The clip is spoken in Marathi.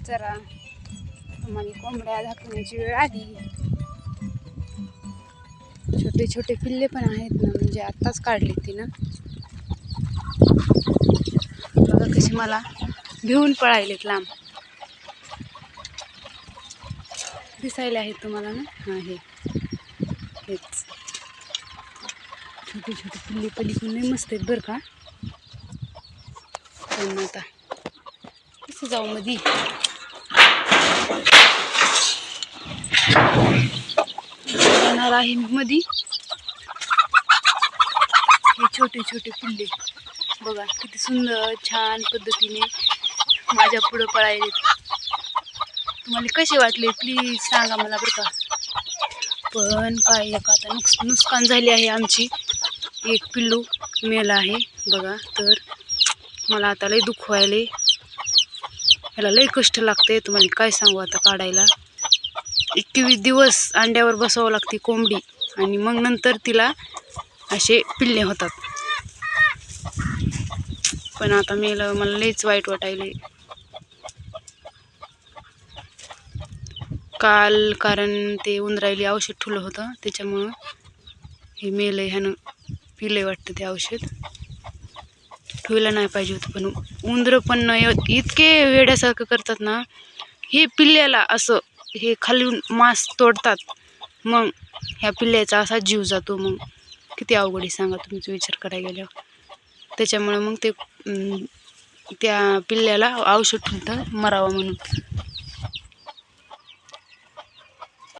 चरा आम्हाला कोंबड्या दाखवण्याची वेळ आली. छोटे छोटे पिल्ले पण आहेत ना, म्हणजे आत्ताच काढली ती ना. बघा कशी मला घेऊन पळायलेत लांब. दिसायला आहेत तुम्हाला ना. हा हेच छोटे छोटे पिल्ले पलीकडून लई मस्त आहेत बरं का. पण आता कसं जाऊ मधी. जाणार आहे मी मधी. हे छोटे छोटे पिल्ले बघा किती सुंदर छान पद्धतीने माझ्या पुढं पळायले. तुम्हाला कसे वाटले प्लीज सांगा मला बरं का. पण काय एक आता नुकसान झाली आहे आमची. एक पिल्लू मेला आहे बघा. तर मला आता लई दुःख व्हायले. ह्याला लई कष्ट लागते तुम्हाला काय सांगू आता काढायला. 21 दिवस अंड्यावर बसावं लागते कोंबडी आणि मग नंतर तिला असे पिल्ले होतात. पण आता मेलं मला लईच वाईट वाटायले काल. कारण ते उंदरायला औषध ठुलं होतं त्याच्यामुळं हे मेलं. ह्यानं पिले वाटतं ते औषध. ठेवायला नाही पाहिजे होतं. पण उंदरं पण इतके वेड्यासारखं करतात ना. हे पिल्ल्याला असं हे खालून मांस तोडतात, मग ह्या पिल्ल्याचा असा जीव जातो. मग किती अवघड आहे सांगा तुमचा विचार करायला गेल्यावर. त्याच्यामुळे मग ते त्या पिल्ल्याला औषध ठेवतं मरावं म्हणून.